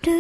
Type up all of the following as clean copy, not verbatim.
Hi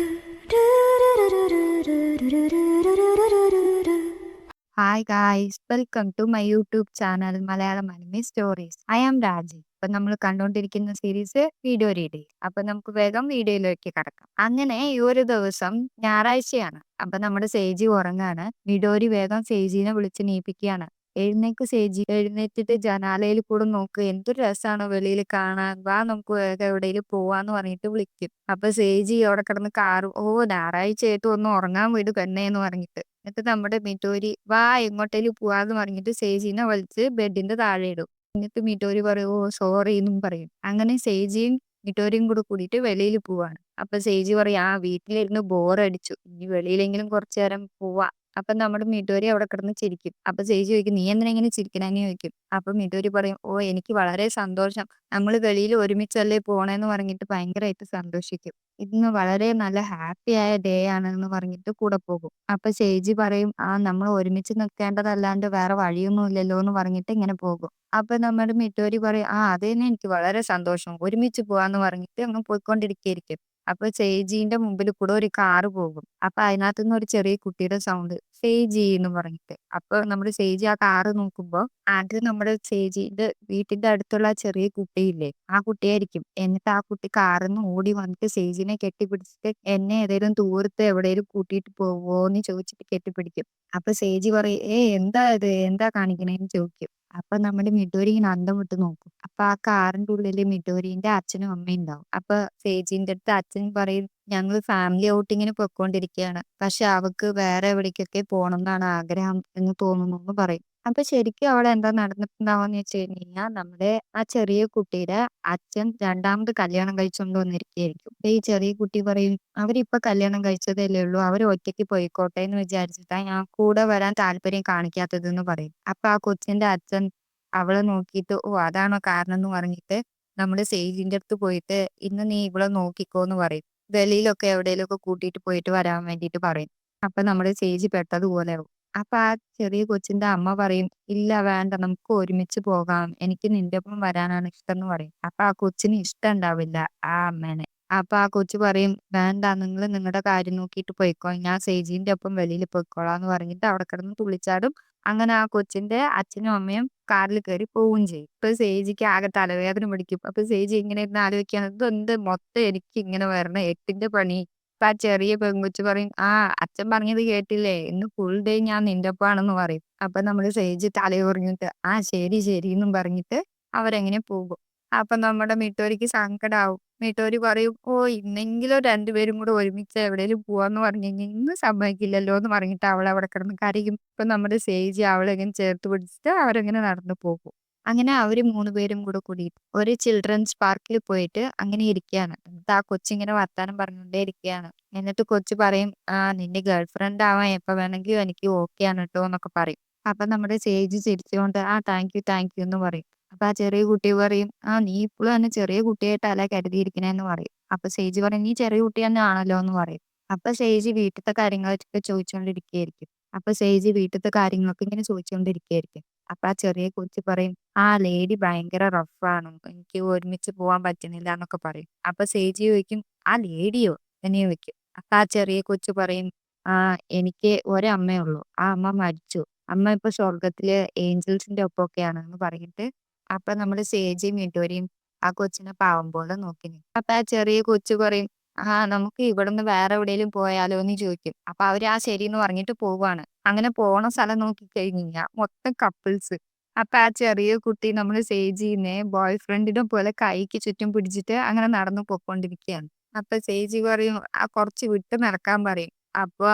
guys, welcome to my YouTube channel Malayalam Anime Stories. I am Raji. അപ്പൊ നമ്മൾ കണ്ടുകൊണ്ടിരിക്കുന്ന series video reading. അപ്പൊ നമുക്ക് വേഗം വീഡിയോയിലേക്ക് കടക്കാം. അങ്ങനെ ഈ ഒരു ദിവസം ഞായറാഴ്ചയാണ്. അപ്പൊ നമ്മുടെ സേജി ഉറങ്ങാണ്. മിഡോരി വേഗം സേജിനെ വിളിച്ച് നീപ്പിക്കുകയാണ്. എഴുന്നേക്ക് സേജി, എഴുന്നേറ്റിട്ട് ജനാലയിൽ കൂടെ നോക്ക്, എന്തൊരു രസമാണ് വെളിയിൽ കാണാൻ, വാ നമുക്ക് വേഗം എവിടെയെങ്കിലും പോവാന്ന് പറഞ്ഞിട്ട് വിളിക്കും. അപ്പൊ സേജി അവിടെ കിടന്ന് കാറും, ഓ ഞായറാഴ്ചയായിട്ട് ഒന്ന് ഉറങ്ങാൻ വിട് പെണ്ണേന്ന് പറഞ്ഞിട്ട്. എന്നിട്ട് നമ്മുടെ മിഡോരി വാ എങ്ങോട്ടേലും പോവാന്ന് പറഞ്ഞിട്ട് സേജീനെ വലിച്ച് ബെഡിന്റെ താഴെ ഇടും. എന്നിട്ട് മിഡോരി പറയും ഓ സോറി എന്നും പറയും. അങ്ങനെ സേജിയും മിഡോരിയും കൂടെ കൂടിയിട്ട് വെളിയിൽ പോവാണ്. അപ്പൊ സേജി പറയും ആ വീട്ടിലിരുന്ന് ബോറടിച്ചു, ഇനി വെളിയിലെങ്കിലും കുറച്ചു നേരം പോവാ. അപ്പൊ നമ്മുടെ മിഡോരി അവിടെ കിടന്ന് ചിരിക്കും. അപ്പൊ സേജി ചോദിക്കും നീ എന്തിനാ ഇങ്ങനെ ചിരിക്കണെന്ന് ചോദിക്കും. അപ്പൊ മിഡോരി പറയും ഓ എനിക്ക് വളരെ സന്തോഷം, നമ്മൾ വെളിയിൽ ഒരുമിച്ചല്ലേ പോണേന്ന് പറഞ്ഞിട്ട് ഭയങ്കരമായിട്ട് സന്തോഷിക്കും. ഇന്ന് വളരെ നല്ല ഹാപ്പി ആയ ഡേ ആണെന്ന് പറഞ്ഞിട്ട് കൂടെ പോകും. അപ്പൊ ചേച്ചി പറയും ആ നമ്മൾ ഒരുമിച്ച് നിൽക്കേണ്ടതല്ലാണ്ട് വേറെ വഴിയൊന്നും ഇല്ലല്ലോ എന്ന് പറഞ്ഞിട്ട് ഇങ്ങനെ പോകും. അപ്പൊ നമ്മുടെ മിട്ടോരി പറയും ആ അത് തന്നെ എനിക്ക് വളരെ സന്തോഷം, ഒരുമിച്ച് പോവാന്ന് പറഞ്ഞിട്ട് അങ്ങ് പോയിക്കൊണ്ടിരിക്കും. അപ്പൊ ചേച്ചീന്റെ മുമ്പിൽ കൂടെ ഒരു കാറ് പോകും. അപ്പൊ അതിനകത്ത് നിന്ന് ഒരു ചെറിയ കുട്ടിയുടെ സൗണ്ട് സേജി എന്ന് പറഞ്ഞിട്ട്. അപ്പൊ നമ്മുടെ സേജി ആ കാറ് നോക്കുമ്പോ അത് നമ്മുടെ സേജിന്റെ വീട്ടിന്റെ അടുത്തുള്ള ആ ചെറിയ കുട്ടിയില്ലേ, ആ കുട്ടിയായിരിക്കും. എന്നിട്ട് ആ കുട്ടി കാറിന്ന് ഓടി വന്നിട്ട് സേജിനെ കെട്ടിപ്പിടിച്ചിട്ട് എന്നെ ഏതെങ്കിലും ദൂരത്ത് എവിടെയെങ്കിലും കൂട്ടിയിട്ട് പോവോന്ന് ചോദിച്ചിട്ട് കെട്ടിപ്പിടിക്കും. അപ്പൊ സേജി പറയും എന്താ ഇത്, എന്താ കാണിക്കണേന്ന് ചോദിക്കും. അപ്പൊ നമ്മുടെ മിഡോരി ഇങ്ങനെ അന്തം വിട്ട് നോക്കും. അപ്പൊ ആ കാറിന്റെ ഉള്ളില് മിഡോരിന്റെ അച്ഛനും അമ്മയും ഉണ്ടാവും. അപ്പൊ സേജിന്റെ അടുത്ത് അച്ഛൻ പറയും ഞങ്ങൾ ഫാമിലി ഔട്ടിങ്ങിന് പൊയ്ക്കൊണ്ടിരിക്കുകയാണ്, പക്ഷെ അവക്ക് വേറെ എവിടേക്കൊക്കെ പോകണം എന്നാണ് ആഗ്രഹം എന്ന് തോന്നുന്നു എന്ന് പറയും. അപ്പൊ ശരിക്കും അവിടെ എന്താ നടന്നിട്ടുണ്ടാവുമെന്ന് വെച്ച് കഴിഞ്ഞാൽ നമ്മുടെ ആ ചെറിയ കുട്ടിയുടെ അച്ഛൻ രണ്ടാമത് കല്യാണം കഴിച്ചുകൊണ്ട് വന്നിരിക്കുകയായിരിക്കും. അപ്പൊ ഈ ചെറിയ കുട്ടി പറയും അവരിപ്പൊ കല്യാണം കഴിച്ചതല്ലേ ഉള്ളൂ, അവർ ഒറ്റയ്ക്ക് പോയിക്കോട്ടെ എന്ന് വിചാരിച്ചിട്ടാ ഞാൻ കൂടെ വരാൻ താല്പര്യം കാണിക്കാത്തതെന്ന് പറയും. അപ്പൊ ആ കൊച്ചിന്റെ അച്ഛൻ അവളെ നോക്കിയിട്ട് ഓ അതാണോ കാരണം എന്ന് പറഞ്ഞിട്ട് നമ്മുടെ സേജിന്റെ അടുത്ത് പോയിട്ട് ഇന്ന് നീ ഇവളെ നോക്കിക്കോന്ന് പറയും. വെളിയിലൊക്കെ എവിടെയെങ്കിലും ഒക്കെ കൂട്ടിയിട്ട് പോയിട്ട് വരാൻ വേണ്ടിയിട്ട് പറയും. അപ്പൊ നമ്മുടെ ചേച്ചി പെട്ടതുപോലെ ആവും. അപ്പൊ ആ ചെറിയ കൊച്ചിന്റെ അമ്മ പറയും ഇല്ല വേണ്ട നമുക്ക് ഒരുമിച്ച് പോകാം, എനിക്ക് നിന്റെ ഒപ്പം വരാനാണ് ഇഷ്ടം എന്ന് പറയും. അപ്പൊ ആ കൊച്ചിന് ഇഷ്ടം ഉണ്ടാവില്ല ആ അമ്മേനെ. അപ്പൊ ആ കൊച്ചു പറയും വേണ്ട നിങ്ങൾ നിങ്ങളുടെ കാര്യം നോക്കിയിട്ട് പോയിക്കോ, ഞാൻ സേജീന്റെ ഒപ്പം വെളിയിൽ പോയിക്കോളാന്ന് പറഞ്ഞിട്ട് അവിടെ കിടന്ന് തുള്ളിച്ചാടും. അങ്ങനെ ആ കൊച്ചിന്റെ അച്ഛനും അമ്മയും കാറിൽ കയറി പോവുകയും ചെയ്യും. ഇപ്പൊ സേജിക്ക് ആകെ തലവേദന പിടിക്കും. അപ്പൊ സേജി ഇങ്ങനെ ഇരുന്ന് ആലോചിക്കുകയാണ് ഇതെന്ത് മൊത്തം എനിക്ക് ഇങ്ങനെ വരണ എട്ടിന്റെ പണി. അപ്പൊ ആ ചെറിയ പെങ്കൊച്ച് പറയും ആ അച്ഛൻ പറഞ്ഞത് കേട്ടില്ലേ, ഇന്ന് ഫുൾ ഡേ ഞാൻ നിന്റെ ഒപ്പാണെന്ന് പറയും. അപ്പൊ നമ്മള് സേജ് തലയുറങ്ങിട്ട് ആ ശരി ശരി എന്നും പറഞ്ഞിട്ട് അവരെങ്ങനെ പോകും. അപ്പൊ നമ്മുടെ മിട്ടോരിക്ക് സങ്കടാവും. മിട്ടോരി പറയും ഓ ഇന്നെങ്കിലും രണ്ടുപേരും കൂടെ ഒരുമിച്ച് എവിടെയെങ്കിലും പോവാന്ന് പറഞ്ഞു കഴിഞ്ഞാൽ ഇന്ന് സമ്മതിക്കില്ലല്ലോ എന്ന് പറഞ്ഞിട്ട് അവൾ അവിടെ കിടന്ന് കരയും. ഇപ്പൊ നമ്മുടെ സേജ് അവളെങ്ങനെ ചേർത്ത് പിടിച്ചിട്ട് അവരെങ്ങനെ നടന്നു പോകും. അങ്ങനെ അവര് മൂന്നുപേരും കൂടെ കൂടിയിട്ട് ഒരു ചിൽഡ്രൻസ് പാർക്കിൽ പോയിട്ട് അങ്ങനെ ഇരിക്കുകയാണ്. എന്നിട്ട് ആ കൊച്ചിങ്ങനെ വർത്താനം പറഞ്ഞുകൊണ്ടേ ഇരിക്കുകയാണ്. എന്നിട്ട് കൊച്ചു പറയും ആ നിന്റെ ഗേൾ ഫ്രണ്ട് ആവാൻ എപ്പോ വേണമെങ്കിലും എനിക്ക് ഓക്കെ ആണ് കേട്ടോ എന്നൊക്കെ പറയും. അപ്പൊ നമ്മുടെ സേജ് ചിരിച്ചുകൊണ്ട് ആ താങ്ക് യു എന്ന് പറയും. അപ്പൊ ആ ചെറിയ കുട്ടി പറയും ആ നീ ഇപ്പോഴും എന്നെ ചെറിയ കുട്ടിയായിട്ടല്ല കരുതിയിരിക്കണേന്ന് പറയും. അപ്പൊ സേജ് പറയും നീ ചെറിയ കുട്ടി തന്നെ ആണല്ലോ എന്ന് പറയും. അപ്പൊ സേജ് വീട്ടിലത്തെ കാര്യങ്ങളൊക്കെ ചോദിച്ചുകൊണ്ടിരിക്കുകയായിരിക്കും. അപ്പൊ സേജ് വീട്ടിലത്തെ കാര്യങ്ങളൊക്കെ ഇങ്ങനെ ചോദിച്ചുകൊണ്ടിരിക്കുകയായിരിക്കും. അപ്പൊ ആ ചെറിയ കൊച്ചു പറയും ആ ലേഡി ഭയങ്കര റഫാണ്, എനിക്ക് ഒരുമിച്ച് പോവാൻ പറ്റുന്നില്ല എന്നൊക്കെ പറയും. അപ്പൊ സേജി ചോദിക്കും ആ ലേഡിയോ എന്ന് ചോദിക്കും. അപ്പൊ ആ ചെറിയ കൊച്ചു പറയും ആ എനിക്ക് ഒരമ്മേ ഉള്ളൂ, ആ അമ്മ മരിച്ചു, അമ്മ ഇപ്പൊ സ്വർഗത്തില് ഏഞ്ചൽസിന്റെ ഒപ്പമൊക്കെയാണ് എന്ന് പറഞ്ഞിട്ട് അപ്പൊ നമ്മുടെ സേജയും മിഡോരിയും ആ കൊച്ചിനെ പാവം പോലെ നോക്കി നിൽക്കും. അപ്പൊ ആ ചെറിയ കൊച്ചു പറയും ആ നമുക്ക് ഇവിടുന്ന് വേറെ എവിടെയെങ്കിലും പോയാലോ എന്ന് ചോദിക്കും. അപ്പൊ അവര് ആ ശരി എന്ന് പറഞ്ഞിട്ട് പോവാണ്. അങ്ങനെ പോണ സ്ഥലം നോക്കി കഴിഞ്ഞാൽ മൊത്തം കപ്പിൾസ്. അപ്പൊ ആ ചെറിയ കുട്ടി നമ്മൾ സേജീനെ ബോയ് ഫ്രണ്ടിനെ പോലെ കൈക്ക് ചുറ്റും പിടിച്ചിട്ട് അങ്ങനെ നടന്നു പൊക്കോണ്ടിരിക്കുകയാണ്. അപ്പൊ സേജി പറയും ആ കുറച്ച് വിട്ട് നടക്കാൻ പറയും. അപ്പൊ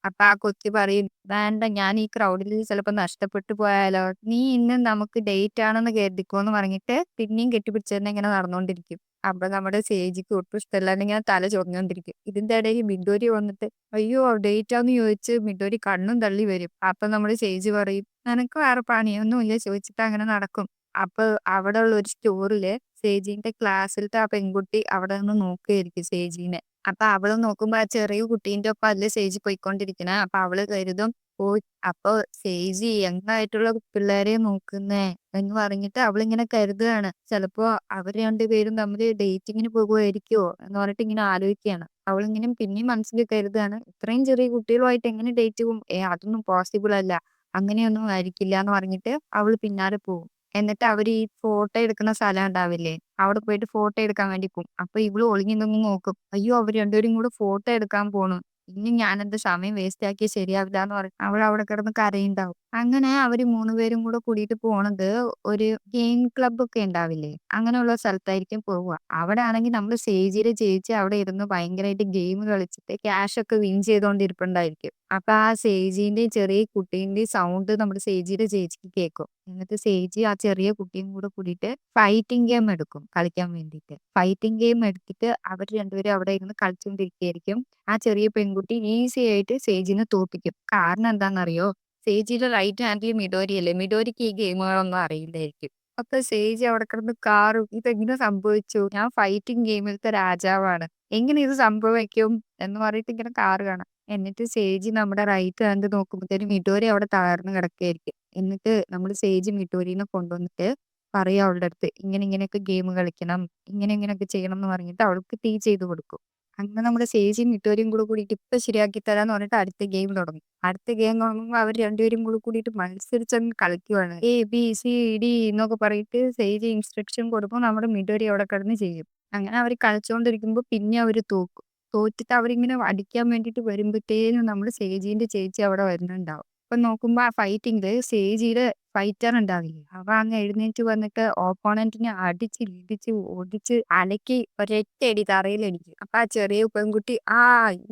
അപ്പൊ ആ കൊച്ചു പറയും വേണ്ട ഞാൻ ഈ ക്രൗഡിൽ ചിലപ്പോ നഷ്ടപ്പെട്ടു പോയാലോ, നീ ഇന്ന് നമുക്ക് ഡേറ്റ് ആണെന്ന് കരുതിക്കോന്ന് പറഞ്ഞിട്ട് പിന്നെയും കെട്ടിപ്പിടിച്ച് തന്നെ ഇങ്ങനെ നടന്നുകൊണ്ടിരിക്കും. അപ്പൊ നമ്മുടെ സേജിക്ക് ഒട്ടും ഇഷ്ടമല്ലാണ്ട് ഇങ്ങനെ തല ചൊറിഞ്ഞോണ്ടിരിക്കും. ഇതിന്റെ ഇടയിൽ മിഡോരി വന്നിട്ട് അയ്യോ ഡേറ്റ് ആന്ന് ചോദിച്ച് മിഡോരി കണ്ണും തള്ളി വരും. അപ്പൊ നമ്മുടെ സേജ് പറയും നിനക്ക് വേറെ പണിയൊന്നും ഇല്ല ചോദിച്ചിട്ട് അങ്ങനെ നടക്കും. അപ്പൊ അവിടെ ഉള്ള ഒരു സ്റ്റോറില് സേജീന്റെ ക്ലാസ്സിലത്തെ ആ പെൺകുട്ടി അവിടെ നിന്ന് നോക്കുകയായിരിക്കും സേജീനെ. അപ്പൊ അവള് നോക്കുമ്പോ ആ ചെറിയ കുട്ടീന്റെ ഒപ്പം അല്ലേ സേജ് പോയിക്കൊണ്ടിരിക്കണേ. അപ്പൊ അവള് കരുതും, ഓ, അപ്പൊ സേജ് യങ്ങായിട്ടുള്ള പിള്ളേരെ നോക്കുന്നേ എന്ന് പറഞ്ഞിട്ട് അവളിങ്ങനെ കരുതുകയാണ്. ചിലപ്പോ അവർ രണ്ടുപേരും തമ്മില് ഡേറ്റിങ്ങിന് പോകുമായിരിക്കുവോ എന്ന് പറഞ്ഞിട്ട് ഇങ്ങനെ ആലോചിക്കുകയാണ്. അവളിങ്ങനെ പിന്നെയും മനസ്സിൽ കരുതുകയാണ്, ഇത്രയും ചെറിയ കുട്ടികളുമായിട്ട് എങ്ങനെ ഡേറ്റ് പോകും? അതൊന്നും പോസിബിൾ അല്ല. അങ്ങനെയൊന്നും ആയിരിക്കില്ല എന്ന് പറഞ്ഞിട്ട് അവള് പിന്നാലെ പോകും. എന്നിട്ട് അവര് ഈ ഫോട്ടോ എടുക്കുന്ന സ്ഥലം ഉണ്ടാവില്ലേ? അവിടെ പോയിട്ട് ഫോട്ടോ എടുക്കാൻ വേണ്ടി പോകും. അപ്പൊ ഇവള് ഒളിഞ്ഞു നിന്ന് നോക്കും. അയ്യോ, അവര് രണ്ടുപേരും കൂടെ ഫോട്ടോ എടുക്കാൻ പോണു. ഇനി ഞാനെന്റെ സമയം വേസ്റ്റ് ആക്കിയാൽ ശരിയാവില്ല എന്ന് പറഞ്ഞ് അവൾ അവിടെ കിടന്ന് കരയുണ്ടാവും. അങ്ങനെ അവര് 3 പേരും കൂടെ കൂടിയിട്ട് പോണത് ഒരു ഗെയിം ക്ലബ്ബ് ഒക്കെ ഉണ്ടാവില്ലേ? അങ്ങനെയുള്ള സ്ഥലത്തായിരിക്കും പോവുക. അവിടെ ആണെങ്കിൽ നമ്മള് സേജിയുടെ ചേച്ചി അവിടെ ഇരുന്ന് ഭയങ്കരമായിട്ട് ഗെയിം കളിച്ചിട്ട് ക്യാഷ് ഒക്കെ വിൻ ചെയ്തോണ്ടിരിപ്പുണ്ടായിരിക്കും. അപ്പൊ ആ സേജീന്റെയും ചെറിയ കുട്ടീന്റെയും സൗണ്ട് നമ്മുടെ സേജിയുടെ ചേച്ചിക്ക് കേൾക്കും. എന്നിട്ട് സേജി ആ ചെറിയ കുട്ടിയും കൂടെ കൂടിയിട്ട് ഫൈറ്റിംഗ് ഗെയിം എടുക്കും കളിക്കാൻ വേണ്ടിയിട്ട്. ഫൈറ്റിംഗ് ഗെയിം എടുത്തിട്ട് അവർ രണ്ടുപേരും അവിടെ ഇരുന്ന് കളിച്ചുകൊണ്ടിരിക്കുകയായിരിക്കും. ആ ചെറിയ പെൺകുട്ടി ഈസി ആയിട്ട് സേജിനെ തോൽപ്പിക്കും. കാരണം എന്താണെന്നറിയോ? സേജിയുടെ റൈറ്റ് ഹാൻഡിൽ മിഡോരി അല്ലേ? മിഡോരിക്ക് ഈ ഗെയിമുകളൊന്നും അറിയില്ലായിരിക്കും. അപ്പൊ സേജ് അവിടെ കിടന്ന് കാറും, ഇതെങ്ങനെ സംഭവിച്ചു? ഞാൻ ഫൈറ്റിംഗ് ഗെയിമിലത്തെ രാജാവാണ്. എങ്ങനെ ഇത് സംഭവിക്കും എന്ന് പറഞ്ഞിട്ട് ഇങ്ങനെ കാറ് കാണാം. എന്നിട്ട് സേജ് നമ്മുടെ റൈറ്റ് ഹാൻഡ് നോക്കുമ്പോഴത്തേനും മിഡോരി അവിടെ തളർന്ന് കിടക്കുകയായിരിക്കും. എന്നിട്ട് നമ്മള് സേജ് മിഡോരിനെ കൊണ്ടുവന്നിട്ട് പറയും അവളുടെ അടുത്ത്, ഇങ്ങനെ ഇങ്ങനെയൊക്കെ ഗെയിം കളിക്കണം, ഇങ്ങനെ ഇങ്ങനെയൊക്കെ ചെയ്യണം എന്ന് പറഞ്ഞിട്ട് അവൾക്ക് ചെയ്ത് കൊടുക്കും. അങ്ങനെ നമ്മുടെ സേജിയും മിഡോരിയും കൂടെ കൂടിയിട്ട് ഇപ്പൊ ശരിയാക്കി തരാന്ന് പറഞ്ഞിട്ട് അടുത്ത ഗെയിം തുടങ്ങും. അടുത്ത ഗെയിം തുടങ്ങുമ്പോൾ അവർ രണ്ടുപേരും കൂടെ കൂടിയിട്ട് മത്സരിച്ചങ്ങ് കളിക്കുവാണ്. ABCD എന്നൊക്കെ പറഞ്ഞിട്ട് സേജ് ഇൻസ്ട്രക്ഷൻ കൊടുക്കുമ്പോൾ നമ്മുടെ മിഡോരി അവിടെ കിടന്ന് ചെയ്യും. അങ്ങനെ അവർ കളിച്ചുകൊണ്ടിരിക്കുമ്പോൾ പിന്നെ അവര് തോക്കും. തോറ്റിട്ട് അവരിങ്ങനെ അടിക്കാൻ വേണ്ടിയിട്ട് വരുമ്പോഴത്തേനും നമ്മുടെ സേജീന്റെ ചേച്ചി അവിടെ വരുന്നുണ്ടാവും. അപ്പൊ നോക്കുമ്പോ ആ ഫൈറ്റിംഗില് സേജിയുടെ ഫൈറ്റർ ഉണ്ടാവില്ലേ? അവ അങ്ങ് എഴുന്നേറ്റ് വന്നിട്ട് ഓപ്പോണന്റിനെ അടിച്ച് ഇടിച്ച് ഒടിച്ച് അലക്കി ഒരൊറ്റയടി തറയിലടിക്കും. അപ്പൊ ആ ചെറിയ പെൺകുട്ടി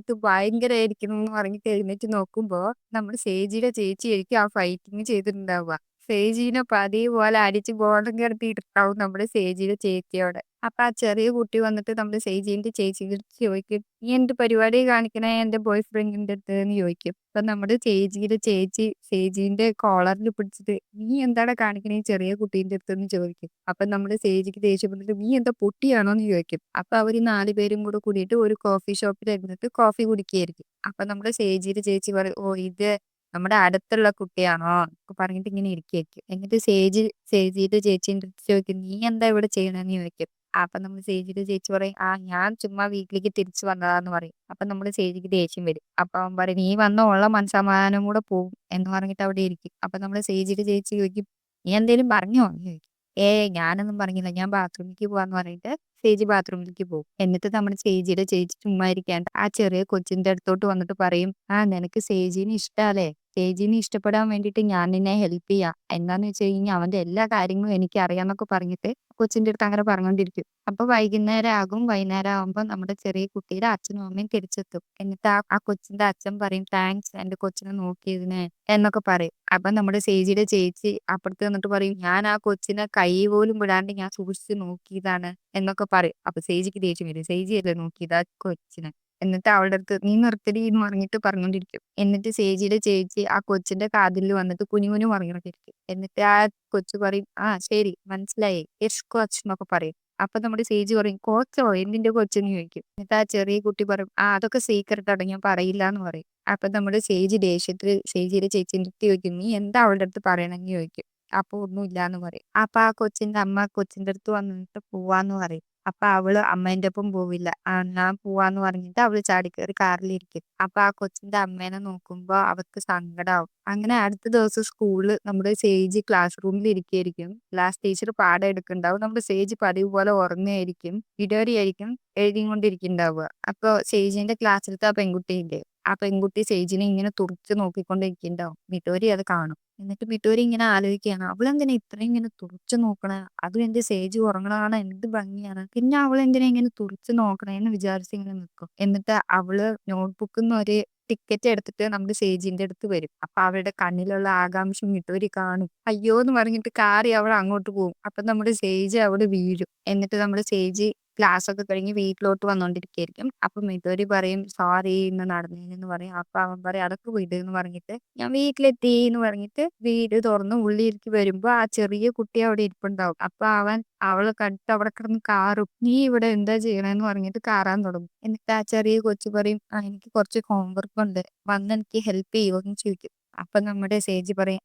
ഇത് ഭയങ്കരമായിരിക്കുന്നു എന്ന് പറഞ്ഞിട്ട് എഴുന്നേറ്റ് നോക്കുമ്പോ നമ്മുടെ സേജിയുടെ ചേച്ചിയായിരിക്കും ആ ഫൈറ്റിംഗ് ചെയ്തിട്ടുണ്ടാവുക. സേജീനെ പതിയെ പോലെ അടിച്ച് ബോധം കിടത്തിയിട്ടുണ്ടാവും നമ്മുടെ സേജിയുടെ ചേച്ചിയോടെ. അപ്പൊ ആ ചെറിയ കുട്ടി വന്നിട്ട് നമ്മുടെ സേജീന്റെ ചേച്ചിയുടെ അടുത്ത് ചോദിക്കും, നീ എന്ത് പരിപാടി കാണിക്കണേ എന്റെ ബോയ് ഫ്രണ്ടിന്റെ അടുത്ത് എന്ന് ചോദിക്കും. അപ്പൊ നമ്മുടെ ചേച്ചിയുടെ ചേച്ചി സേജീന്റെ കോളറിൽ പിടിച്ചിട്ട്, നീ എന്താണ് കാണിക്കണേ ചെറിയ കുട്ടീന്റെ അടുത്ത് എന്ന് ചോദിക്കും. അപ്പൊ നമ്മുടെ സേജിക്ക് ദേഷ്യം വന്നിട്ട്, നീ എന്താ പൊട്ടിയാണോ എന്ന് ചോദിക്കും. അപ്പൊ അവര് 4 പേരും കൂടെ കൂടിയിട്ട് ഒരു കോഫി ഷോപ്പിൽ ഇരുന്നിട്ട് കോഫി കുടിക്കുകയായിരിക്കും. അപ്പൊ നമ്മുടെ സേജിയുടെ ചേച്ചി പറയും, ഓ, ഇത് നമ്മുടെ അടുത്തുള്ള കുട്ടിയാണോ ഒക്കെ പറഞ്ഞിട്ട് ഇങ്ങനെ ഇരിക്കുകയായിരിക്കും. എന്നിട്ട് സേജിയുടെ ചേച്ചീന്റെ അടുത്ത് ചോദിക്കും, നീ എന്താ ഇവിടെ ചെയ്യണെന്ന് ചോദിക്കും. അപ്പൊ നമ്മൾ സേജിയുടെ ചേച്ചി പറയും, ഞാൻ ചുമ്മാ വീട്ടിലേക്ക് തിരിച്ചു വന്നതാന്ന് പറയും. അപ്പൊ നമ്മുടെ സേജിക്ക് ദേഷ്യം വരും. അപ്പൊ അവൻ പറയും, നീ വന്ന ഉള്ള മനസമാധാനം കൂടെ പോകും എന്ന് പറഞ്ഞിട്ട് അവിടെ ഇരിക്കും. അപ്പൊ നമ്മുടെ സേജിയുടെ ചേച്ചി ചോദിക്കും, നീ എന്തേലും പറഞ്ഞോ എന്ന് ചോദിക്കും. ഞാനൊന്നും പറഞ്ഞില്ല, ഞാൻ ബാത്റൂമിലേക്ക് പോവാന്ന് പറഞ്ഞിട്ട് സേജി ബാത്റൂമിലേക്ക് പോകും. എന്നിട്ട് നമ്മുടെ സേജിയുടെ ചേച്ചി ചുമ്മാ ഇരിക്കാണ്ട് ആ ചെറിയ കൊച്ചിന്റെ അടുത്തോട്ട് വന്നിട്ട് പറയും, നിനക്ക് സേജിനെ ഇഷ്ടമല്ലേ? സേജിനെ ഇഷ്ടപ്പെടാൻ വേണ്ടിയിട്ട് ഞാൻ നിന്നെ ഹെൽപ്പ് ചെയ്യാം. എന്താന്ന് വെച്ച് കഴിഞ്ഞാൽ അവന്റെ എല്ലാ കാര്യങ്ങളും എനിക്ക് അറിയാന്നൊക്കെ പറഞ്ഞിട്ട് കൊച്ചിന്റെ അടുത്ത് അങ്ങനെ പറഞ്ഞുകൊണ്ടിരിക്കും. അപ്പൊ വൈകുന്നേരം ആകും. വൈകുന്നേരം ആകുമ്പോൾ നമ്മുടെ ചെറിയ കുട്ടിയുടെ അച്ഛനും അമ്മയും തിരിച്ചെത്തും. എന്നിട്ട് ആ കൊച്ചിന്റെ അച്ഛൻ പറയും, താങ്ക്സ് എന്റെ കൊച്ചിനെ നോക്കിയതിന് എന്നൊക്കെ പറയും. അപ്പൊ നമ്മുടെ സേജിയുടെ ചേച്ചി അപ്പുറത്ത് വന്നിട്ട് പറയും, ഞാൻ ആ കൊച്ചിനെ കൈ പോലും വിടാണ്ട് ഞാൻ സൂക്ഷിച്ച് നോക്കിയതാണ് എന്നൊക്കെ പറയും. അപ്പൊ സേജിക്ക് ദേഷ്യം വരും, സേജിയല്ലേ നോക്കിയത് ആ കൊച്ചിനെ. എന്നിട്ട് അവളുടെ അടുത്ത്, നീ നിർത്തടി എന്ന് പറഞ്ഞിട്ട് പറഞ്ഞോണ്ടിരിക്കും. എന്നിട്ട് സേജിയുടെ ചേച്ചി ആ കൊച്ചിന്റെ കാതിൽ വന്നിട്ട് കുനികുനി പറഞ്ഞോണ്ടിരിക്കും. എന്നിട്ട് ആ കൊച്ചു പറയും, ശരി മനസ്സിലായി, യെസ് കോച്ച് എന്നൊക്കെ പറയും. അപ്പൊ നമ്മുടെ സേജി പറയും, കോച്ചോ എന്തിന്റെ കൊച്ചെന്ന് ചോദിക്കും. എന്നിട്ട് ആ ചെറിയ കുട്ടി പറയും, അതൊക്കെ സീക്രട്ട് ആണ്, ഞാൻ പറയില്ല എന്ന് പറയും. അപ്പൊ നമ്മുടെ സേജി ദേഷ്യത്തിൽ സേജിയുടെ ചേച്ചിന്റെ അടുത്ത് ചോദിക്കും, നീ എന്താ അവളുടെ അടുത്ത് പറയണെന്ന് ചോദിക്കും. അപ്പൊ ഒന്നുമില്ല എന്ന് പറയും. അപ്പൊ ആ കൊച്ചിന്റെ അമ്മ കൊച്ചിന്റെ അടുത്ത് വന്നിട്ട് പോവാന്ന് പറയും. അപ്പൊ അവള് അമ്മേന്റെ ഒപ്പം പോവില്ല. ഞാൻ പോവാന്ന് പറഞ്ഞിട്ട് അവള് ചാടിക്കേറി കാറിലിരിക്കും. അപ്പൊ ആ കൊച്ചിന്റെ അമ്മേനെ നോക്കുമ്പോ അവർക്ക് സങ്കടാവും. അങ്ങനെ അടുത്ത ദിവസം സ്കൂളില് നമ്മുടെ സേജ് ക്ലാസ് റൂമിൽ ഇരിക്കുകയായിരിക്കും. ക്ലാസ് ടീച്ചർ പാഠം എടുക്കുന്നുണ്ടാവും. നമ്മുടെ സേജ് പതിവ് പോലെ ഉറങ്ങുകയായിരിക്കും. ഇടവരെയായിരിക്കും എഴുതിക്കൊണ്ടിരിക്കുന്നുണ്ടാവുക. അപ്പൊ സേജിന്റെ ക്ലാസ്സിലത്തെ ആ പെൺകുട്ടിയില്ലേ, ആ പെൺകുട്ടി സേജിനെ ഇങ്ങനെ തുറിച്ച് നോക്കിക്കൊണ്ടിരിക്കുന്നുണ്ടാവും. മിഡോരി അത് കാണും. എന്നിട്ട് മിഡോരി ഇങ്ങനെ ആലോചിക്കുകയാണ്, അവളെന്തിനാ ഇത്രയും ഇങ്ങനെ തുറിച്ച് നോക്കണേ? അതും എന്റെ സേജ് ഉറങ്ങണതാണ്, എന്ത് ഭംഗിയാണ്, പിന്നെ അവളെന്തിനാ ഇങ്ങനെ തുറിച്ച് നോക്കണേന്ന് വിചാരിച്ച് ഇങ്ങനെ നിൽക്കും. എന്നിട്ട് അവള് നോട്ട്ബുക്കിൽ നിന്ന് ഒരു ടിക്കറ്റ് എടുത്തിട്ട് നമ്മുടെ സേജിന്റെ അടുത്ത് വരും. അപ്പൊ അവളുടെ കണ്ണിലുള്ള ആകാംക്ഷ മിഡോരി കാണും. അയ്യോ എന്ന് പറഞ്ഞിട്ട് കാറി അവൾ അങ്ങോട്ട് പോകും. അപ്പൊ നമ്മുടെ സേജ് അവിടെ വീഴും. എന്നിട്ട് നമ്മുടെ സേജ് ക്ലാസ്സൊക്കെ കഴിഞ്ഞ് വീട്ടിലോട്ട് വന്നോണ്ടിരിക്കായിരിക്കും. അപ്പൊ മിതൂരി പറയും, "സോറി ഇന്ന് നടന്നേനെന്ന്" പറയും. അപ്പൊ അവൻ പറയും, "അതൊക്കെ വിട്" എന്ന് പറഞ്ഞിട്ട് ഞാൻ വീട്ടിലെത്തി എന്ന് പറഞ്ഞിട്ട് വീട് തുറന്ന് ഉള്ളിലേക്ക് വരുമ്പോ ആ ചെറിയ കുട്ടി അവിടെ ഇരിപ്പുണ്ടാവും. അപ്പൊ അവള് കണ്ടിട്ട് അവിടെ കിടന്ന് കാറും. "നീ ഇവിടെ എന്താ ചെയ്യണേന്ന്" പറഞ്ഞിട്ട് കാറാൻ തുടങ്ങും. എന്നിട്ട് ആ ചെറിയ കൊച്ച് പറയും, എനിക്ക് കുറച്ച് ഹോംവർക്ക് ഉണ്ട്. വന്ന് എനിക്ക് ഹെൽപ്പ് ചെയ്യുമോ എന്ന് ചോദിക്കും. അപ്പൊ നമ്മുടെ സേജി പറയും,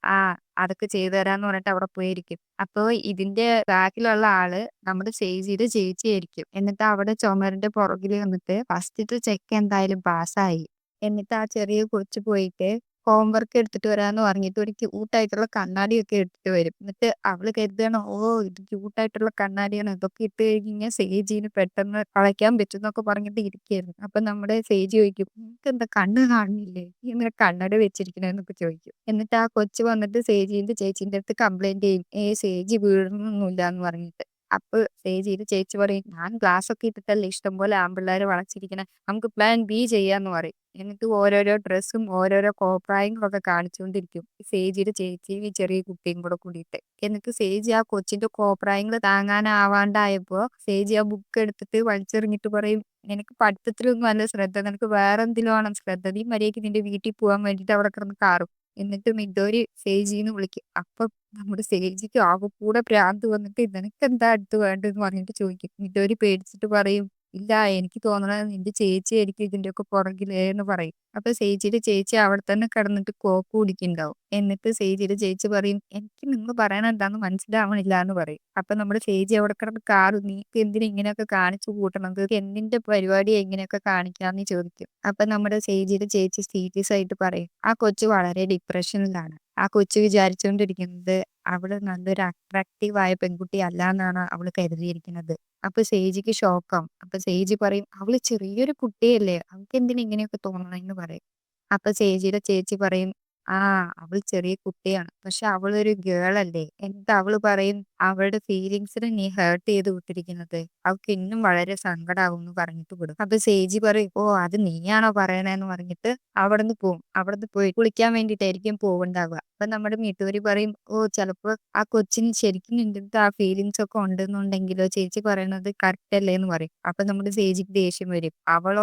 അതൊക്കെ ചെയ്തു തരാന്ന് പറഞ്ഞിട്ട് അവിടെ പോയിരിക്കും. അപ്പൊ ഇതിന്റെ ബാക്കിലുള്ള ആള് നമ്മുടെ സേജിയുടെ ചേച്ചിയായിരിക്കും. എന്നിട്ട് അവിടെ ചുമരിന്റെ പുറകില് വന്നിട്ട് ഫസ്റ്റത്തെ ചെക്ക് എന്തായാലും പാസ്സായി. എന്നിട്ട് ആ ചെറിയ കൊച്ച് പോയിട്ട് ഹോംവർക്ക് എടുത്തിട്ട് വരാന്ന് പറഞ്ഞിട്ട് ഒരു ക്യൂട്ടായിട്ടുള്ള കണ്ണാടിയൊക്കെ എടുത്തിട്ട് വരും. എന്നിട്ട് അവള് കരുതാണ്, ഇത് ക്യൂട്ടായിട്ടുള്ള കണ്ണാടിയാണ്. ഇതൊക്കെ ഇട്ട് കഴിഞ്ഞാൽ സേജീന് പെട്ടെന്ന് കളയ്ക്കാൻ പറ്റും എന്നൊക്കെ പറഞ്ഞിട്ട് ഇരിക്കായിരുന്നു. അപ്പൊ നമ്മുടെ സേജി ചോദിക്കും, "നിനക്കെന്താ കണ്ണ് കാണുന്നില്ലേ? നീ എന്തിനാ കണ്ണട വെച്ചിരിക്കണേന്നൊക്കെ" ചോദിക്കും. എന്നിട്ട് ആ കൊച്ച് വന്നിട്ട് സേജീന്റെ ചേച്ചീന്റെ അടുത്ത് കംപ്ലൈന്റ് ചെയ്യും. സേജി വീഴണമൊന്നുമില്ല എന്ന് പറഞ്ഞിട്ട്. അപ്പൊ സേജിയുടെ ചേച്ചി പറയും, "ഞാൻ ഗ്ലാസ് ഒക്കെ ഇട്ടിട്ടല്ലേ ഇഷ്ടംപോലെ ആൺപിള്ളേരെ വളച്ചിരിക്കണേ. നമുക്ക് പ്ലാൻ ബി ചെയ്യാന്ന്" പറയും. എന്നിട്ട് ഓരോരോ ഡ്രസ്സും ഓരോരോ കോപ്രായങ്ങളൊക്കെ കാണിച്ചുകൊണ്ടിരിക്കും. സേജിയുടെ ചേച്ചിയും ഈ ചെറിയ കുട്ടിയും കൂടെ കൂടിയിട്ട്. എന്നിട്ട് സേജി ആ കൊച്ചിന്റെ കോപ്രായങ്ങൾ താങ്ങാനാവാണ്ടായപ്പോ സേജി ആ ബുക്ക് എടുത്തിട്ട് വലിച്ചെറിഞ്ഞിട്ട് പറയും, "നിനക്ക് പഠിത്തത്തിലൊന്നും അല്ല ശ്രദ്ധ. നിനക്ക് വേറെ എന്തിലും ആണ് ശ്രദ്ധ. നീ മര്യാദയ്ക്ക് നിന്റെ വീട്ടിൽ പോകാൻ വേണ്ടിയിട്ട് അവിടെ കിടന്ന് കാറും." എന്നിട്ട് മിഡോരി സേജീന്ന് വിളിക്കും. അപ്പൊ നമ്മുടെ സേജിക്ക് ആകെക്കൂടെ ഭ്രാന്ത് വന്നിട്ട്, "നിനക്കെന്താ അടുത്ത് വേണ്ടതെന്ന്" പറഞ്ഞിട്ട് ചോദിക്കും. മിഡോരി പേടിച്ചിട്ട് പറയും, "ഇല്ല, എനിക്ക് തോന്നണത് നിന്റെ ചേച്ചിയായിരിക്കും ഇതിന്റെയൊക്കെ പുറകില്" എന്ന് പറയും. അപ്പൊ സേജിയുടെ ചേച്ചി അവിടെ തന്നെ കിടന്നിട്ട് കോക്ക് കുടിക്കുന്നുണ്ടാവും. എന്നിട്ട് സേജിയുടെ ചേച്ചി പറയും, "എനിക്ക് നിങ്ങൾ പറയണ എന്താന്ന് മനസ്സിലാവണില്ല" എന്ന് പറയും. അപ്പൊ നമ്മുടെ സേജി അവിടെ കിടന്ന് കാറും, "നീക്ക് എന്തിനാ ഇങ്ങനെയൊക്കെ കാണിച്ചു കൂട്ടണത്? എന്തിന്റെ പരിപാടിയാ ഇങ്ങനെയൊക്കെ കാണിക്കാന്ന്" ചോദിക്കും. അപ്പൊ നമ്മുടെ സേജിയുടെ ചേച്ചി സീരിയസ് ആയിട്ട് പറയും, "ആ കൊച്ചു വളരെ ഡിപ്രഷനിലാണ്. ആ കൊച്ചു വിചാരിച്ചുകൊണ്ടിരിക്കുന്നത് അവള് നല്ലൊരു അട്രാക്റ്റീവ് ആയ പെൺകുട്ടി അല്ല എന്നാണ് അവള് കരുതിയിരിക്കുന്നത്." അപ്പൊ സേജിക്ക് ഷോക്കാവും. അപ്പൊ സേജി പറയും, "അവള് ചെറിയൊരു കുട്ടിയല്ലേ, അവൾക്ക് എന്തിനാ ഇങ്ങനെയൊക്കെ തോന്നണെന്ന്" പറയും. അപ്പൊ സേജിയുടെ ചേച്ചി പറയും, "ആ, അവൾ ചെറിയ കുട്ടിയാണ്. പക്ഷെ അവളൊരു ഗേൾ അല്ലേ?" എന്നിട്ട് അവള് പറയും, "അവളുടെ ഫീലിങ്സിനെ നീ ഹേർട്ട് ചെയ്ത് വിട്ടിരിക്കുന്നത്. അവൾക്ക് ഇന്നും വളരെ സങ്കടാവും" എന്ന് പറഞ്ഞിട്ട് വിടും. അപ്പൊ സേജി പറയും, അത് നീയാണോ പറയണേന്ന് പറഞ്ഞിട്ട് അവിടുന്ന് പോവും. അവിടുന്ന് പോയി കുളിക്കാൻ വേണ്ടിയിട്ടായിരിക്കും പോവുണ്ടാവുക. അപ്പൊ നമ്മുടെ വീട്ടുകാര് പറയും, ചിലപ്പോ ആ കൊച്ചിന് ശരിക്കും നിന്റെ അടുത്ത് ആ ഫീലിങ്സ് ഒക്കെ ഉണ്ടെന്നുണ്ടെങ്കിലോ, ചേച്ചി പറയണത് കറക്റ്റ് അല്ലേ എന്ന് പറയും. അപ്പൊ നമ്മുടെ ചേച്ചിക്ക് ദേഷ്യം വരും. അവൾ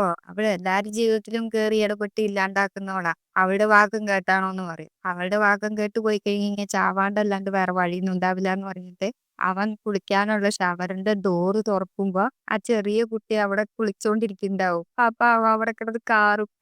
എല്ലാരുടെ ജീവിതത്തിലും കേറി ഇടപെട്ട് ഇല്ലാണ്ടാക്കുന്നവളാ. അവളുടെ വാക്കും കേട്ടാണോ എന്ന് പറയും. അവളുടെ വാക്കും കേട്ട് പോയി കഴിഞ്ഞാൽ ചാവാണ്ടല്ലാണ്ട് വേറെ വഴിയൊന്നും ഉണ്ടാവില്ല എന്ന് പറഞ്ഞിട്ട് അവൻ കുളിക്കാനുള്ള ഷവറിന്റെ ഡോറ് തുറക്കുമ്പോ ആ ചെറിയ കുട്ടി അവിടെ കുളിച്ചോണ്ടിരിക്കുന്നുണ്ടാവും. അപ്പൊ അവ അവിടെ കിടന്ന്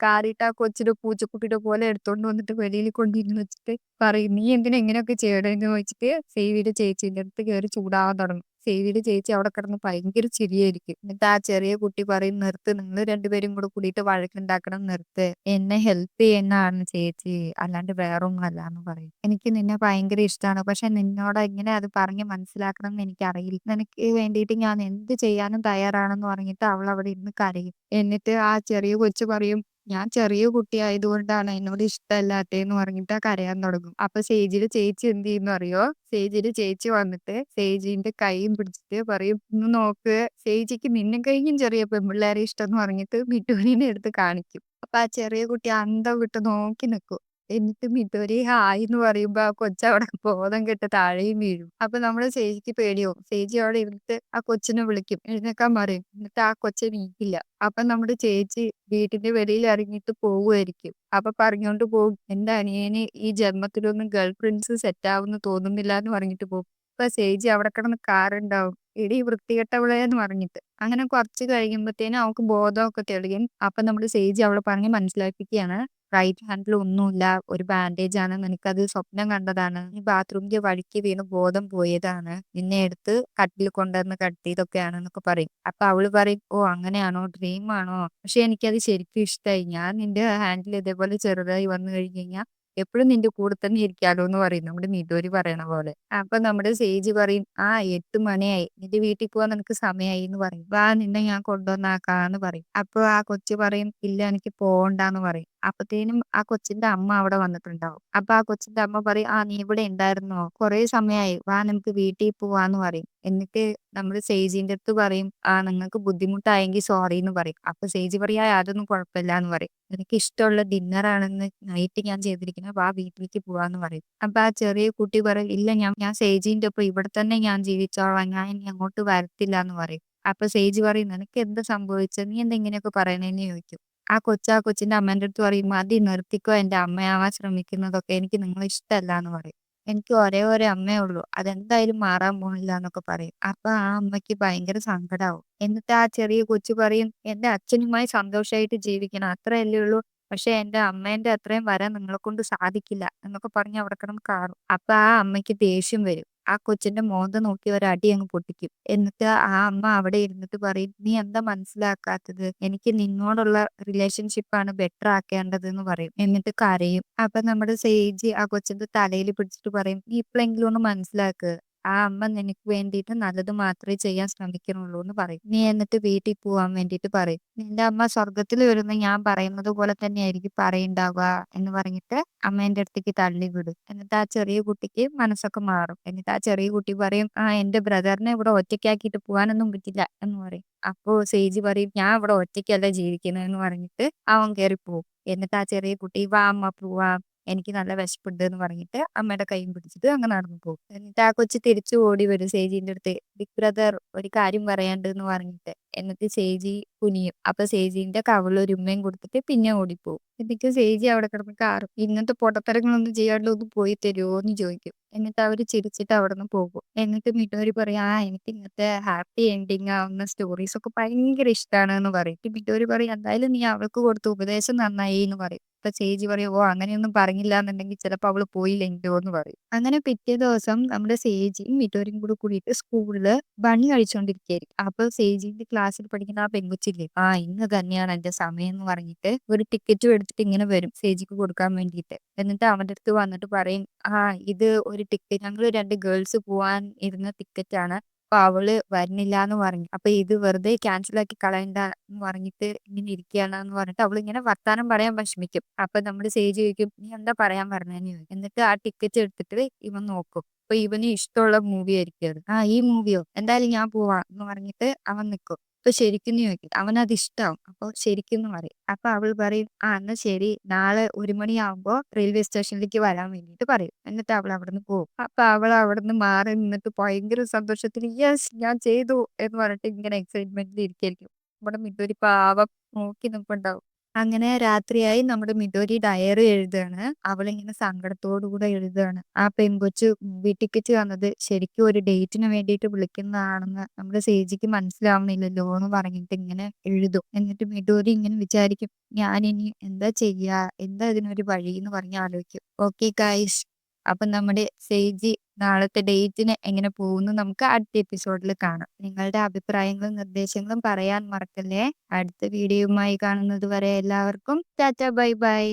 കാറിയിട്ട് ആ കൊച്ചിന്റെ പൂച്ചക്കുട്ടിയുടെ പോലെ എടുത്തോണ്ട് വന്നിട്ട് വെളിയിൽ കൊണ്ടിരുന്ന് വെച്ചിട്ട് പറയും, "നീ എന്തിനാ ഇങ്ങനെയൊക്കെ ചെയ്യണേന്ന്" ചോദിച്ചിട്ട് സേവിയുടെ ചേച്ചീന്റെ അടുത്ത് കയറി ചൂടാവാൻ തുടങ്ങും. സേവിയുടെ ചേച്ചി അവിടെ കിടന്ന് ഭയങ്കര ചിരിയായിരിക്കും. എന്നിട്ട് ആ ചെറിയ കുട്ടി പറയും, "നിർത്ത്, നിങ്ങൾ രണ്ടുപേരും കൂടെ കൂടിയിട്ട് വഴക്കുണ്ടാക്കണം, നിർത്ത്. എന്നെ ഹെൽപ്പ് ചെയ്യുന്നതാണ് ചേച്ചി, അല്ലാണ്ട് വേറൊന്നും അല്ല" എന്ന് പറയും. "എനിക്ക് നിന്നെ ഭയങ്കര ഇഷ്ടമാണ്. പക്ഷെ നിന്നോട് എങ്ങനെ അത് പറഞ്ഞ് മനസ്സിലാക്കണം എന്ന് എനിക്കറിയില്ല. നിനക്ക് വേണ്ടിയിട്ട് ഞാൻ എന്ത് ചെയ്യാനും തയ്യാറാണെന്ന്" പറഞ്ഞിട്ട് അവൾ അവിടെ ഇരുന്ന് കരയും. എന്നിട്ട് ആ ചെറിയ കൊച്ച് പറയും, "ഞാൻ ചെറിയ കുട്ടിയായതുകൊണ്ടാണ് എന്നോട് ഇഷ്ടമല്ലാത്തതെന്ന്" പറഞ്ഞിട്ട് കരയാൻ തുടങ്ങും. അപ്പൊ സേജിയുടെ ചേച്ചി എന്ത് ചെയ്യുന്നു അറിയോ? സേജിയുടെ ചേച്ചി വന്നിട്ട് സേജിന്റെ കൈയും പിടിച്ചിട്ട് പറയും, "ഒന്ന് നോക്ക്, സേജിക്ക് നിന്നെ കഴിഞ്ഞും ചെറിയ പെൺപിള്ളേരെ ഇഷ്ടം" എന്ന് പറഞ്ഞിട്ട് മിഠൂരിനെ എടുത്ത് കാണിക്കും. അപ്പൊ ആ ചെറിയ കുട്ടി അന്തം വിട്ട് നോക്കി നിൽക്കും. എന്നിട്ട് മിഠൂരി ഹായ് എന്ന് പറയുമ്പോ ആ കൊച്ചവിടെ ബോധം കെട്ട് താഴെയും വീഴും. അപ്പൊ നമ്മുടെ സേജിക്ക് പേടിയാവും. സേജി അവിടെ ഇരുന്നിട്ട് ആ കൊച്ചിനെ വിളിക്കും, എഴുന്നേക്കാൻ പറയും. എന്നിട്ട് ആ കൊച്ച് എണീക്കില്ല. അപ്പൊ നമ്മുടെ ചേച്ചി വീട്ടിന്റെ വെളിയിൽ ഇറങ്ങിയിട്ട് പോവുമായിരിക്കും. അപ്പൊ പറഞ്ഞോണ്ട് പോകും, "എന്റെ അനിയന് ഈ ജന്മത്തിലൊന്നും ഗേൾ ഫ്രണ്ട്സ് സെറ്റ് ആവുമെന്ന് തോന്നുന്നില്ല" എന്ന് പറഞ്ഞിട്ട് പോകും. അപ്പൊ സേജി അവിടെ കിടന്ന് കാറുണ്ടാവും, "എടീ വൃത്തികെട്ടവളെ" എന്ന് പറഞ്ഞിട്ട്. അങ്ങനെ കുറച്ച് കഴിയുമ്പത്തേനും അവൾക്ക് ബോധമൊക്കെ തെളിയും. അപ്പൊ നമ്മുടെ സേജി അവളെ പറഞ്ഞ് മനസ്സിലാക്കിക്കുകയാണ്, "റൈറ്റ് ഹാൻഡിൽ ഒന്നുമില്ല, ഒരു ബാൻഡേജ് ആണ്. നിനക്കത് സ്വപ്നം കണ്ടതാണ്. നീ ബാത്റൂമിന്റെ വഴിക്ക് വീണ് ബോധം പോയതാണ്. നിന്നെ എടുത്ത് കട്ടിൽ കൊണ്ടുവന്ന് കെട്ടിയതൊക്കെയാണ്" എന്നൊക്കെ പറയും. അപ്പൊ അവള് പറയും, അങ്ങനെയാണോ, ഡ്രീം ആണോ? പക്ഷെ എനിക്കത് ശരിക്കും ഇഷ്ടമായി. ഞാൻ നിന്റെ ഹാൻഡിൽ ഇതേപോലെ ചെറുതായി വന്നു കഴിഞ്ഞ് കഴിഞ്ഞാൽ എപ്പോഴും നിന്റെ കൂടെ തന്നെ ഇരിക്കാലോ എന്ന് പറയും. നമ്മുടെ മിഡോരി പറയണ പോലെ. അപ്പൊ നമ്മുടെ സേജ് പറയും, 8 മണിയായി. നിന്റെ വീട്ടിൽ പോവാൻ നിനക്ക് സമയമായി എന്ന് പറയും. "വാ, നിന്നെ ഞാൻ കൊണ്ടുവന്നാക്കാന്ന്" പറയും. അപ്പൊ ആ കൊച്ചു പറയും, "ഇല്ല, എനിക്ക് പോവണ്ടാന്ന്" പറയും. അപ്പത്തേനും ആ കൊച്ചിന്റെ അമ്മ അവിടെ വന്നിട്ടുണ്ടാവും. അപ്പൊ ആ കൊച്ചിന്റെ അമ്മ പറയും, "നീ ഇവിടെ ഉണ്ടായിരുന്നോ? കുറേ സമയമായി. വാ, നമുക്ക് വീട്ടിൽ പോവാന്ന്" പറയും. എന്നിട്ട് നമ്മള് സേജിന്റെ അടുത്ത് പറയും, "നിങ്ങൾക്ക് ബുദ്ധിമുട്ടായെങ്കിൽ സോറി" എന്ന് പറയും. അപ്പൊ സേജി പറയും, അതൊന്നും കുഴപ്പമില്ല" എന്ന് പറയും. "എനിക്ക് ഇഷ്ടമുള്ള ഡിന്നർ ആണെന്ന് നൈറ്റ് ഞാൻ ചെയ്തിരിക്കുന്നത്. വാ, വീട്ടിലേക്ക് പോവാന്ന്" പറയും. അപ്പൊ ആ ചെറിയ കുട്ടി പറയും, "ഇല്ല, ഞാൻ സേജിന്റെ ഒപ്പം ഇവിടെ തന്നെ ഞാൻ ജീവിച്ചോളാം. ഞാൻ ഇനി അങ്ങോട്ട് വരത്തില്ല" എന്ന് പറയും. അപ്പൊ സേജ് പറയും, "നിനക്ക് എന്താ സംഭവിച്ചത്? നീ എന്താ ഇങ്ങനെയൊക്കെ പറയണേന്ന്" ചോദിക്കും. ആ കൊച്ചിന്റെ അമ്മേന്റെ അടുത്ത് പറയും, "മതി നിർത്തിക്കോ എന്റെ അമ്മയാവാൻ ശ്രമിക്കുന്നതൊക്കെ. എനിക്ക് നിങ്ങളെ ഇഷ്ടല്ലാന്ന്" പറയും. "എനിക്ക് ഒരേ ഒരു അമ്മയേ ഉള്ളൂ. അതെന്തായാലും മാറാൻ പോണില്ലാന്നൊക്കെ" പറയും. അപ്പൊ ആ അമ്മയ്ക്ക് ഭയങ്കര സങ്കടാവും. എന്നിട്ട് ആ ചെറിയ കൊച്ച് പറയും, "എന്റെ അച്ഛനുമായി സന്തോഷായിട്ട് ജീവിക്കണം. അത്രയല്ലേ ഉള്ളൂ. പക്ഷെ എന്റെ അമ്മേന്റെ അത്രയും വരാൻ നിങ്ങളെക്കൊണ്ട് സാധിക്കില്ല" എന്നൊക്കെ പറഞ്ഞ് അവിടെ കിടന്ന് കാറും. അപ്പൊ ആ അമ്മയ്ക്ക് ദേഷ്യം വരും. ആ കൊച്ചിന്റെ മോന്ത നോക്കി ഒരടി അങ്ങ് പൊട്ടിക്കും. എന്നിട്ട് ആ അമ്മ അവിടെ ഇരുന്നിട്ട് പറയും, "നീ എന്താ മനസ്സിലാക്കാത്തത്? എനിക്ക് നിന്നോടുള്ള റിലേഷൻഷിപ്പാണ് ബെറ്റർ ആക്കേണ്ടതെന്ന്" പറയും. എന്നിട്ട് കരയും. അപ്പൊ നമ്മുടെ സേജ് ആ കൊച്ചിന്റെ തലയിൽ പിടിച്ചിട്ട് പറയും, "നീ ഇപ്പളെങ്കിലും ഒന്ന് മനസ്സിലാക്ക്. ആ അമ്മ നിനക്ക് വേണ്ടിയിട്ട് നല്ലത് മാത്രമേ ചെയ്യാൻ ശ്രമിക്കുന്നുള്ളൂ എന്ന് പറയും. നീ എന്നിട്ട് വീട്ടിൽ പോവാൻ വേണ്ടിയിട്ട് പറയും. നിന്റെ അമ്മ സ്വർഗത്തിൽ വരുന്ന ഞാൻ പറയുന്നത് പോലെ തന്നെയായിരിക്കും പറയുണ്ടാവുക" എന്ന് പറഞ്ഞിട്ട് അമ്മേന്റെ അടുത്തേക്ക് തള്ളി വിടും. എന്നിട്ട് ആ ചെറിയ കുട്ടിക്ക് മനസ്സൊക്കെ മാറും. എന്നിട്ട് ആ ചെറിയ കുട്ടി പറയും, "ആ എന്റെ ബ്രദറിനെ ഇവിടെ ഒറ്റയ്ക്കാക്കിയിട്ട് പോകാനൊന്നും പറ്റില്ല" എന്ന് പറയും. അപ്പോ സേജ് പറയും, "ഞാൻ ഇവിടെ ഒറ്റയ്ക്കല്ല ജീവിക്കുന്നത്" എന്ന് പറഞ്ഞിട്ട് അവൻ കയറിപ്പോവും. എന്നിട്ട് ആ ചെറിയ കുട്ടി, "വാ അമ്മ പോവാം. എനിക്ക് നല്ല വിശപ്പുണ്ട്" എന്ന് പറഞ്ഞിട്ട് അമ്മയുടെ കൈയും പിടിച്ചിട്ട് അങ്ങ് നടന്നു പോകും. എന്നിട്ട് ആ കൊച്ച് തിരിച്ചു ഓടി വരും സേജിന്റെ അടുത്ത്. "ബിഗ് ബ്രദർ ഒരു കാര്യം പറയാണ്ട്" എന്ന് പറഞ്ഞിട്ട്. എന്നിട്ട് സേജി കുനിയും. അപ്പൊ സേജിന്റെ കവിളിൽ ഒരു ഉമ്മയും കൊടുത്തിട്ട് പിന്നെ ഓടിപ്പോവും. എന്നിട്ട് സേജി അവിടെ കിടന്ന് കാറും. "ഇങ്ങനത്തെ പൊട്ടത്തരങ്ങളൊന്നും ചെയ്യാണ്ട് ഒന്ന് പോയി തരുമോ" എന്ന് ചോദിക്കും. എന്നിട്ട് അവര് ചിരിച്ചിട്ട് അവിടുന്ന് പോകും. എന്നിട്ട് മിഡോരി പറയും, "ആ എനിക്ക് ഇങ്ങനത്തെ ഹാപ്പി എൻഡിങ് ആവുന്ന സ്റ്റോറീസ് ഒക്കെ ഭയങ്കര ഇഷ്ടമാണ്" എന്ന് പറയും. മിഡോരി പറയും, "എന്തായാലും നീ അവൾക്ക് കൊടുത്ത ഉപദേശം നന്നായി" എന്ന് പറയും. അപ്പൊ ചേച്ചി പറയും, "ഓ അങ്ങനെയൊന്നും പറഞ്ഞില്ല എന്നുണ്ടെങ്കിൽ ചിലപ്പോ അവള് പോയില്ലെങ്കിലോ" എന്ന് പറയും. അങ്ങനെ പിറ്റേ ദിവസം നമ്മുടെ സേജിയും മിഡോരിയും കൂടെ കൂടിയിട്ട് സ്കൂളില് ബണി കഴിച്ചോണ്ടിരിക്കുകയായിരിക്കും. അപ്പൊ സേജിന്റെ ക്ലാസ്സിൽ പഠിക്കുന്ന ആ പെൺകൊച്ചില്ലേ, "ആ ഇന്ന് തന്നെയാണ് എന്റെ സമയം" എന്ന് പറഞ്ഞിട്ട് ഒരു ടിക്കറ്റും എടുത്തിട്ട് ഇങ്ങനെ വരും സേജിക്ക് കൊടുക്കാൻ വേണ്ടിയിട്ട്. എന്നിട്ട് അവന്റെ അടുത്ത് വന്നിട്ട് പറയും, "ആ ഇത് ഒരു ടിക്കറ്റ്, ഞങ്ങള് 2 ഗേൾസ് പോവാൻ ഇരുന്ന ടിക്കറ്റ് ആണ്. അപ്പൊ അവള് വരുന്നില്ല എന്ന് പറഞ്ഞു. അപ്പൊ ഇത് വെറുതെ ക്യാൻസൽ ആക്കി കളയണ്ട എന്ന് പറഞ്ഞിട്ട് ഇങ്ങനെ ഇരിക്കുകയാണ്" എന്ന് പറഞ്ഞിട്ട് അവളിങ്ങനെ വർത്താനം പറയാൻ വിഷമിക്കും. അപ്പൊ നമ്മുടെ സേജ് ചോദിക്കും, "നീ എന്താ പറയാൻ പറഞ്ഞതെന്ന്" ചോദിക്കും. എന്നിട്ട് ആ ടിക്കറ്റ് എടുത്തിട്ട് ഇവൻ നോക്കും. അപ്പൊ ഇവന് ഇഷ്ടമുള്ള മൂവി ആയിരിക്കും അത്. "ആ ഈ മൂവിയോ, എന്തായാലും ഞാൻ പോവാം" എന്ന് പറഞ്ഞിട്ട് അവൻ നിൽക്കും. അപ്പൊ ശരിക്കും ചോദിക്കും. അവനത് ഇഷ്ടാവും. അപ്പൊ ശരിക്കും പറയും. അപ്പൊ അവൾ പറയും, "ആ എന്നാ ശരി, നാളെ 1 മണിയാവുമ്പോ റെയിൽവേ സ്റ്റേഷനിലേക്ക് വരാൻ വേണ്ടിയിട്ട്" പറയും. എന്നിട്ട് അവൾ അവിടുന്ന് പോകും. അപ്പൊ അവൾ അവിടുന്ന് മാറി നിന്നിട്ട് ഭയങ്കര സന്തോഷത്തിൽ, "യെസ് ഞാൻ ചെയ്തു" എന്ന് പറഞ്ഞിട്ട് ഇങ്ങനെ എക്സൈറ്റ്മെന്റിൽ ഇരിക്കായിരിക്കും. നമ്മുടെ മിഡോരി പാവം നോക്കി നിൽപ്പുണ്ടാവും. അങ്ങനെ രാത്രിയായി. നമ്മുടെ മിഡോരി ഡയറി എഴുതാണ്. അവളിങ്ങനെ സങ്കടത്തോടുകൂടെ എഴുതാണ്. ആ പെൺകൊച്ച് മൂവി ടിക്കറ്റ് തന്നത് ശരിക്കും ഒരു ഡേറ്റിന് വേണ്ടിയിട്ട് വിളിക്കുന്നതാണെന്ന് നമ്മുടെ സേജിക്ക് മനസ്സിലാവുന്നില്ലല്ലോ എന്ന് പറഞ്ഞിട്ട് ഇങ്ങനെ എഴുതും. എന്നിട്ട് മിഡോരി ഇങ്ങനെ വിചാരിക്കും, "ഞാനിനി എന്താ ചെയ്യാ? എന്താ ഇതിനൊരു വഴി" എന്ന് പറഞ്ഞ് ആലോചിക്കും. ഓക്കെ ഗൈസ്, അപ്പൊ നമ്മുടെ സേജി നാളത്തെ ഡേറ്റിന് എങ്ങനെ പോകുന്നു നമുക്ക് അടുത്ത എപ്പിസോഡിൽ കാണാം. നിങ്ങളുടെ അഭിപ്രായങ്ങളും നിർദ്ദേശങ്ങളും പറയാൻ മറക്കല്ലേ. അടുത്ത വീഡിയോയുമായി കാണുന്നത് വരെ എല്ലാവർക്കും ടാറ്റ ബൈ ബൈ.